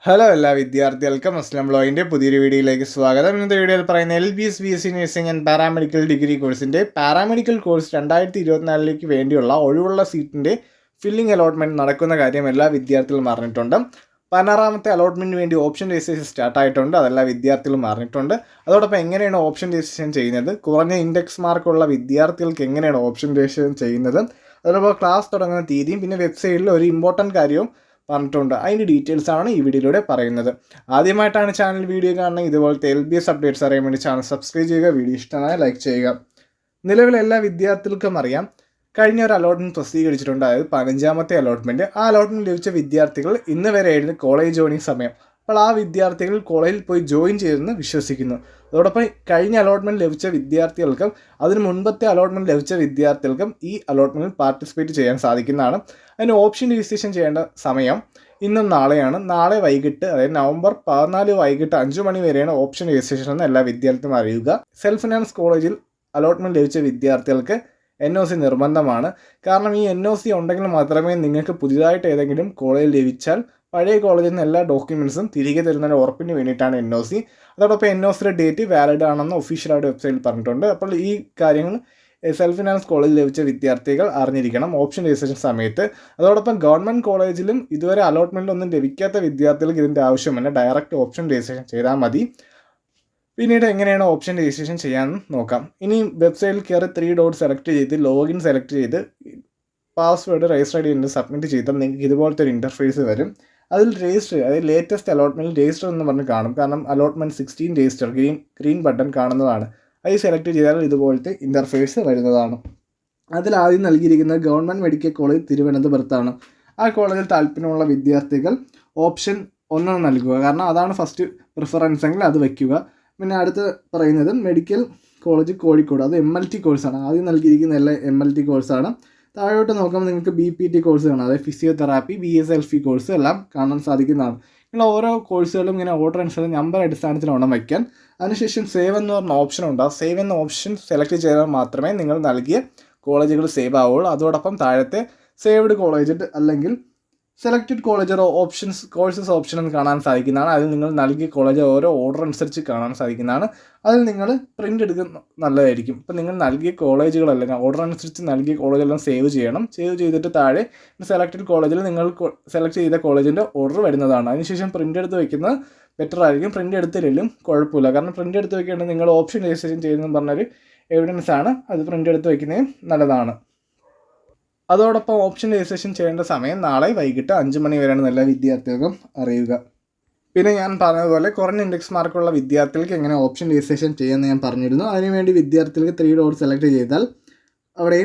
Hello എല്ലാ വിദ്യാർത്ഥികൾക്കും അസ്ലം ലോയിൻ്റെ പുതിയൊരു വീഡിയോയിലേക്ക് സ്വാഗതം. ഇന്നത്തെ വീഡിയോയിൽ പറയുന്ന LBS BSc nursing and paramedical degree കോഴ്സിൻ്റെ പാരാമെഡിക്കൽ കോഴ്സ് 2024 വേണ്ടിയുള്ള ഒഴിവുള്ള സീറ്റിൻ്റെ ഫില്ലിംഗ് അലോട്ട്മെൻറ്റ് നടക്കുന്ന കാര്യം എല്ലാ വിദ്യാർത്ഥികളും അറിഞ്ഞിട്ടുണ്ട്. 16ാമത്തെ അലോട്ട്മെൻറ്റിന് വേണ്ടി ഓപ്ഷൻ രജിസ്ട്രേഷൻ സ്റ്റാർട്ടായിട്ടുണ്ട്. അതെല്ലാ വിദ്യാർത്ഥികളും അറിഞ്ഞിട്ടുണ്ട്. അതോടൊപ്പം എങ്ങനെയാണ് ഓപ്ഷൻ രജിസ്ട്രേഷൻ ചെയ്യുന്നത്, കുറഞ്ഞ ഇൻഡെക്സ് മാർക്കുള്ള വിദ്യാർത്ഥികൾക്ക് എങ്ങനെയാണ് ഓപ്ഷൻ രജിസ്ട്രേഷൻ ചെയ്യുന്നത്, അതോടൊപ്പം ക്ലാസ് തുടങ്ങുന്ന തീയതിയും പിന്നെ വെബ്സൈറ്റിൽ ഒരു ഇമ്പോർട്ടൻറ്റ് കാര്യവും പറഞ്ഞിട്ടുണ്ട്. അതിൻ്റെ ഡീറ്റെയിൽസ് ആണ് ഈ വീഡിയോയിലൂടെ പറയുന്നത്. ആദ്യമായിട്ടാണ് ചാനൽ വീഡിയോ കാണുന്നത്, ഇതുപോലത്തെ LBS അപ്ഡേറ്റ്സ് അറിയാൻ വേണ്ടി ചാനൽ സബ്സ്ക്രൈബ് ചെയ്യുക, വീഡിയോ ഇഷ്ടമായ ലൈക്ക് ചെയ്യുക. നിലവിൽ എല്ലാ വിദ്യാർത്ഥികൾക്കും അറിയാം, കഴിഞ്ഞ ഒരു അലോട്ട്മെൻറ്റ് പ്രസിദ്ധീകരിച്ചിട്ടുണ്ട്. അതായത് 15ാമത്തെ അലോട്ട്മെൻറ്റ്. ആ അലോട്ട്മെൻറ്റ് ലഭിച്ച വിദ്യാർത്ഥികൾ ഇന്ന് വരെയായിരുന്നു കോളേജ് ജോയിനിങ് സമയം. അപ്പോൾ ആ വിദ്യാർത്ഥികൾ കോളേജിൽ പോയി ജോയിൻ ചെയ്തെന്ന് വിശ്വസിക്കുന്നു. അതോടൊപ്പം കഴിഞ്ഞ അലോട്ട്മെൻറ്റ് ലഭിച്ച വിദ്യാർത്ഥികൾക്കും അതിന് മുൻപത്തെ അലോട്ട്മെൻറ്റ് ലഭിച്ച വിദ്യാർത്ഥികൾക്കും ഈ അലോട്ട്മെൻറ്റിൽ പാർട്ടിസിപ്പേറ്റ് ചെയ്യാൻ സാധിക്കുന്നതാണ്. അതിന് ഓപ്ഷൻ രജിസ്ട്രേഷൻ ചെയ്യേണ്ട സമയം ഇന്നും നാളെയാണ്. നാളെ വൈകിട്ട്, അതായത് നവംബർ 14 വൈകിട്ട് 5 മണി വരെയാണ് ഓപ്ഷൻ രജിസ്ട്രേഷൻ എന്ന് എല്ലാ വിദ്യാർത്ഥികളും അറിയുക. സെൽഫ് ഫിനാൻസ് കോളേജിൽ അലോട്ട്മെൻറ്റ് ലഭിച്ച വിദ്യാർത്ഥികൾക്ക് NOC നിർബന്ധമാണ്. കാരണം ഈ NOC ഉണ്ടെങ്കിൽ മാത്രമേ നിങ്ങൾക്ക് പുതിയതായിട്ട് ഏതെങ്കിലും കോളേജ് ലഭിച്ചാൽ പഴയ കോളേജിൽ നിന്ന് എല്ലാ ഡോക്യുമെൻറ്റ്സും തിരികെ തരുന്നതിന് ഉറപ്പിന് വേണ്ടിയിട്ടാണ് NOC. അതോടൊപ്പം NOCയുടെ ഡേറ്റ് വാലിഡ് ആണെന്ന് ഒഫീഷ്യലായിട്ട് വെബ്സൈറ്റിൽ പറഞ്ഞിട്ടുണ്ട്. അപ്പോൾ ഈ കാര്യങ്ങൾ സെൽഫ് ഫിനാൻസ് കോളേജിൽ ലഭിച്ച വിദ്യാർത്ഥികൾ അറിഞ്ഞിരിക്കണം ഓപ്ഷൻ രജിസ്ട്രേഷൻ സമയത്ത്. അതോടൊപ്പം ഗവൺമെൻറ് കോളേജിലും ഇതുവരെ അലോട്ട്മെൻറ്റൊന്നും ലഭിക്കാത്ത വിദ്യാർത്ഥികൾക്ക് ഇതിൻ്റെ ആവശ്യമില്ല, ഡയറക്റ്റ് ഓപ്ഷൻ രജിസ്ട്രേഷൻ ചെയ്താൽ മതി. പിന്നീട് എങ്ങനെയാണ് ഓപ്ഷൻ രജിസ്ട്രേഷൻ ചെയ്യാമെന്ന് നോക്കാം. ഇനി വെബ്സൈറ്റിൽ കയറി 3 ഡോട്ട് സെലക്ട് ചെയ്ത് ലോഗിൻ സെലക്ട് ചെയ്ത് പാസ്വേഡ് രജിസ്റ്റർ ചെയ്ത് സബ്മിറ്റ് ചെയ്താൽ നിങ്ങൾക്ക് ഇതുപോലത്തെ ഒരു ഇൻ്റർഫേസ് വരും. അതിൽ രജിസ്റ്റർ, അതായത് ലേറ്റസ്റ്റ് അലോട്ട്മെൻറ്റിൽ രജിസ്റ്റർ എന്ന് പറഞ്ഞ് കാണും. കാരണം അലോട്ട്മെൻറ്റ് 16 രജിസ്റ്റർ ഗ്രീൻ ബട്ടൺ കാണുന്നതാണ്. അത് സെലക്ട് ചെയ്താൽ ഇതുപോലത്തെ ഇൻ്റർഫേസ് വരുന്നതാണ്. അതിൽ ആദ്യം നൽകിയിരിക്കുന്നത് ഗവൺമെൻറ് മെഡിക്കൽ കോളേജ് തിരുവനന്തപുരത്താണ്. ആ കോളേജിൽ താല്പര്യമുള്ള വിദ്യാർത്ഥികൾ ഓപ്ഷൻ 1 നൽകുക. കാരണം അതാണ് ഫസ്റ്റ് പ്രിഫറൻസ് എങ്കിൽ അത് വയ്ക്കുക. പിന്നെ അടുത്ത് പറയുന്നത് മെഡിക്കൽ കോളേജ് കോഴിക്കോട്, അത് MLT കോഴ്സാണ്. ആദ്യം നൽകിയിരിക്കുന്ന എല്ലാം MLT കോഴ്സാണ്. താഴോട്ട് നോക്കുമ്പോൾ നിങ്ങൾക്ക് BPT കോഴ്സ് കാണാം, അതായത് ഫിസിയോതെറാപ്പി, BSLP കോഴ്സ് എല്ലാം കാണാൻ സാധിക്കുന്നതാണ്. നിങ്ങൾ ഓരോ കോഴ്സുകളും ഇങ്ങനെ ഓർഡർ അനുസരിച്ച് നമ്പർ അടിസ്ഥാനത്തിൽ വേണം വയ്ക്കാൻ. അതിനുശേഷം സേവ് എന്ന് പറഞ്ഞ ഓപ്ഷൻ ഉണ്ട്. ആ സേവ് എന്ന ഓപ്ഷൻ സെലക്ട് ചെയ്താൽ മാത്രമേ നിങ്ങൾ നൽകിയ കോളേജുകൾ സേവ് ആവുകയുള്ളൂ. അതോടൊപ്പം താഴത്തെ സേവ്ഡ് കോളേജ് അല്ലെങ്കിൽ സെലക്റ്റഡ് കോളേജ് കോഴ്സസ് ഓപ്ഷൻ എന്ന് കാണാൻ സാധിക്കുന്നതാണ്. അതിൽ നിങ്ങൾ നൽകിയ കോളേജ് ഓരോ ഓർഡർ അനുസരിച്ച് കാണാൻ സാധിക്കുന്നതാണ്. അതിൽ നിങ്ങൾ പ്രിൻ്റ് എടുക്കുന്ന നല്ലതായിരിക്കും. ഇപ്പം നിങ്ങൾ നൽകിയ കോളേജുകളെല്ലാം ഓർഡർ അനുസരിച്ച് നൽകിയ കോളേജെല്ലാം സേവ് ചെയ്യണം. സേവ് ചെയ്തിട്ട് താഴെ സെലക്റ്റഡ് കോളേജിൽ നിങ്ങൾ സെലക്ട് ചെയ്ത കോളേജിൻ്റെ ഓർഡർ വരുന്നതാണ്. അതിനുശേഷം പ്രിൻ്റ് എടുത്ത് വയ്ക്കുന്നത് ബെറ്റർ ആയിരിക്കും. പ്രിൻ്റ് എടുത്തില്ലെങ്കിലും കുഴപ്പമില്ല. കാരണം പ്രിൻ്റ് എടുത്ത് വയ്ക്കേണ്ടത് നിങ്ങൾ ഓപ്ഷൻ രജിസ്ട്രേഷൻ ചെയ്യുന്നതെന്ന് പറഞ്ഞൊരു എവിഡൻസ് ആണ്. അത് പ്രിൻ്റ് എടുത്ത് വയ്ക്കുന്നതും നല്ലതാണ്. അതോടൊപ്പം ഓപ്ഷൻ രജിസ്ട്രേഷൻ ചെയ്യേണ്ട സമയം നാളെ വൈകിട്ട് 5 മണി വരെയാണ് എല്ലാ വിദ്യാർത്ഥികൾക്കും അറിയുക. പിന്നെ ഞാൻ പറഞ്ഞതുപോലെ കുറഞ്ഞ ഇൻഡെക്സ് മാർക്കുള്ള വിദ്യാർത്ഥികൾക്ക് എങ്ങനെ ഓപ്ഷൻ രജിസ്ട്രേഷൻ ചെയ്യുമെന്ന് ഞാൻ പറഞ്ഞിരുന്നു. അതിനുവേണ്ടി വിദ്യാർത്ഥികൾക്ക് 3 ഡോട്ട് സെലക്ട് ചെയ്താൽ അവിടെ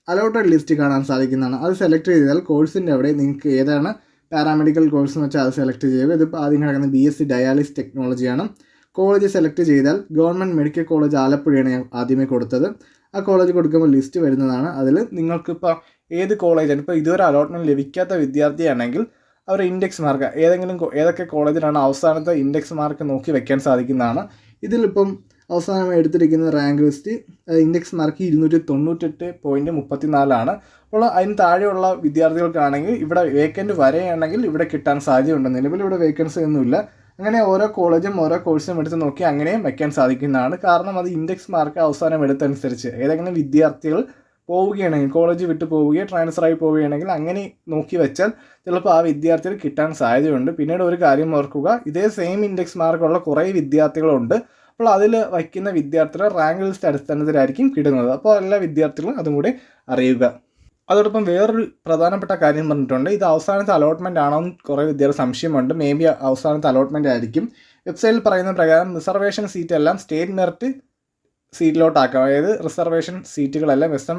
അലോട്ടഡ് ലിസ്റ്റ് കാണാൻ സാധിക്കുന്നതാണ്. അത് സെലക്ട് ചെയ്താൽ കോഴ്സിൻ്റെ അവിടെ നിങ്ങൾക്ക് ഏതാണ് പാരാമെഡിക്കൽ കോഴ്സ് എന്ന് വെച്ചാൽ അത് സെലക്ട് ചെയ്യുക. ഇതിപ്പോൾ ആദ്യം കിടക്കുന്ന BSc ഡയാലിസിസ് ടെക്നോളജിയാണ്. കോളേജ് സെലക്ട് ചെയ്താൽ ഗവൺമെൻറ് മെഡിക്കൽ കോളേജ് ആലപ്പുഴയാണ് ഞാൻ ആദ്യമേ കൊടുത്തത്. ആ കോളേജ് കൊടുക്കുമ്പോൾ ലിസ്റ്റ് വരുന്നതാണ്. അതിൽ നിങ്ങൾക്കിപ്പോൾ ഏത് കോളേജാണ്, ഇപ്പോൾ ഇതുവരെ അലോട്ട്മെൻറ്റ് ലഭിക്കാത്ത വിദ്യാർത്ഥിയാണെങ്കിൽ അവർ ഇൻഡെക്സ് മാർക്ക് ഏതൊക്കെ കോളേജിലാണ് അവസാനത്തെ ഇൻഡെക്സ് മാർക്ക് നോക്കി വെക്കാൻ സാധിക്കുന്നതാണ്. ഇതിലിപ്പം അവസാനം എടുത്തിരിക്കുന്ന റാങ്ക് ലിസ്റ്റ് ഇൻഡെക്സ് മാർക്ക് 298.34 അപ്പോൾ അതിന് താഴെയുള്ള വിദ്യാർത്ഥികൾക്കാണെങ്കിൽ ഇവിടെ വേക്കൻറ്റ് വരെയാണെങ്കിൽ ഇവിടെ കിട്ടാൻ സാധ്യതയുണ്ട്. നിലവിൽ ഇവിടെ വേക്കൻസി ഒന്നുമില്ല. അങ്ങനെ ഓരോ കോളേജും ഓരോ കോഴ്സും എടുത്ത് നോക്കി അങ്ങനെയും വയ്ക്കാൻ സാധിക്കുന്നതാണ്. കാരണം അത് ഇൻഡെക്സ് മാർക്ക് അവസാനം എടുത്തനുസരിച്ച് ഏതെങ്കിലും വിദ്യാർത്ഥികൾ പോവുകയാണെങ്കിൽ, കോളേജ് വിട്ട് പോവുകയോ ട്രാൻസ്ഫറായി പോവുകയാണെങ്കിൽ അങ്ങനെ നോക്കി വെച്ചാൽ ചിലപ്പോൾ ആ വിദ്യാർത്ഥികൾ കിട്ടാൻ സാധ്യതയുണ്ട്. പിന്നീട് ഒരു കാര്യം ഓർക്കുക, ഇതേ സെയിം ഇൻഡെക്സ് മാർക്കുള്ള കുറേ വിദ്യാർത്ഥികളുണ്ട്. അപ്പോൾ അതിൽ വയ്ക്കുന്ന വിദ്യാർത്ഥികൾ റാങ്ക് ലിസ്റ്റ് അടിസ്ഥാനത്തിലായിരിക്കും കിട്ടുന്നത്. അപ്പോൾ എല്ലാ വിദ്യാർത്ഥികളും അതും കൂടി അറിയുക. അതോടൊപ്പം വേറൊരു പ്രധാനപ്പെട്ട കാര്യം പറഞ്ഞിട്ടുണ്ട്. ഇത് അവസാനത്തെ അലോട്ട്മെൻ്റ് ആണോ എന്ന് കുറേ വിദ്യാർത്ഥി സംശയമുണ്ട്. മേ ബി അവസാനത്തെ അലോട്ട്മെൻ്റ് ആയിരിക്കും. വെബ്സൈറ്റിൽ പറയുന്ന പ്രകാരം റിസർവേഷൻ സീറ്റ് എല്ലാം സ്റ്റേറ്റ് മെറിറ്റ് സീറ്റിലോട്ടാക്കാം. അതായത് റിസർവേഷൻ സീറ്റുകളെല്ലാം SM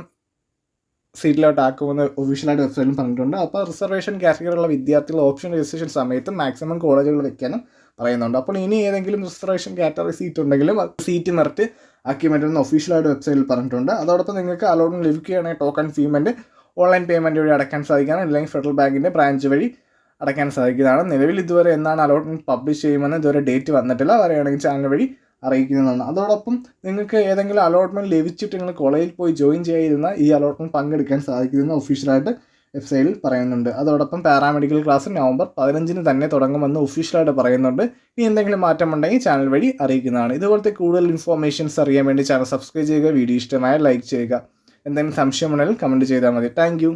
സീറ്റിലോട്ടാക്കുമെന്ന് ഒഫീഷ്യലായിട്ട് വെബ്സൈറ്റിൽ പറഞ്ഞിട്ടുണ്ട്. അപ്പോൾ റിസർവേഷൻ കാറ്റഗറിയുള്ള വിദ്യാർത്ഥികൾ ഓപ്ഷൻ രജിസ്ട്രേഷൻ സമയത്ത് മാക്സിമം കോളേജുകൾ വെക്കാനും പറയുന്നുണ്ട്. അപ്പോൾ ഇനി ഏതെങ്കിലും റിസർവേഷൻ കാറ്റഗറി സീറ്റ് ഉണ്ടെങ്കിലും സീറ്റ് മെറിറ്റ് ആക്കി മാറ്റുമെന്ന് ഒഫീഷ്യലായിട്ട് വെബ്സൈറ്റിൽ പറഞ്ഞിട്ടുണ്ട്. അതോടൊപ്പം നിങ്ങൾക്ക് അലോട്ട്മെൻറ്റ് ലഭിക്കുകയാണെങ്കിൽ ടോക്കൺ പേയ്മെൻറ്റ് ഓൺലൈൻ പേയ്മെൻറ്റ് വഴി അടയ്ക്കാൻ സാധിക്കുകയാണ്. അല്ലെങ്കിൽ ഫെഡറൽ ബാങ്കിൻ്റെ ബ്രാഞ്ച് വഴി അടയ്ക്കാൻ സാധിക്കുന്നതാണ്. നിലവിൽ ഇതുവരെ എന്നാണ് അലോട്ട്മെൻറ്റ് പബ്ലിഷ് ചെയ്യുമെന്ന് ഇതുവരെ ഡേറ്റ് വന്നിട്ടില്ല. വരെയാണെങ്കിൽ ചാനൽ വഴി അറിയിക്കുന്നതാണ്. അതോടൊപ്പം നിങ്ങൾക്ക് ഏതെങ്കിലും അലോട്ട്മെൻറ്റ് ലഭിച്ചിട്ട് നിങ്ങൾ കോളേജിൽ പോയി ജോയിൻ ചെയ്തിരുന്ന ഈ അലോട്ട്മെൻറ്റ് പങ്കെടുക്കാൻ സാധിക്കുന്ന ഒഫീഷ്യലായിട്ട് വെബ്സൈറ്റിൽ പറയുന്നുണ്ട്. അതോടൊപ്പം പാരാമെഡിക്കൽ ക്ലാസ് നവംബർ 15 തന്നെ തുടങ്ങുമെന്ന് ഒഫീഷ്യലായിട്ട് പറയുന്നുണ്ട്. ഇനി എന്തെങ്കിലും മാറ്റമുണ്ടെങ്കിൽ ചാനൽ വഴി അറിയിക്കുന്നതാണ്. ഇതുപോലത്തെ കൂടുതൽ ഇൻഫോർമേഷൻസ് അറിയാൻ വേണ്ടി ചാനൽ സബ്സ്ക്രൈബ് ചെയ്യുക. വീഡിയോ ഇഷ്ടമായ ലൈക്ക് ചെയ്യുക. എന്തെങ്കിലും സംശയമുണ്ടെങ്കിൽ കമൻറ്റ് ചെയ്താൽ മതി. താങ്ക്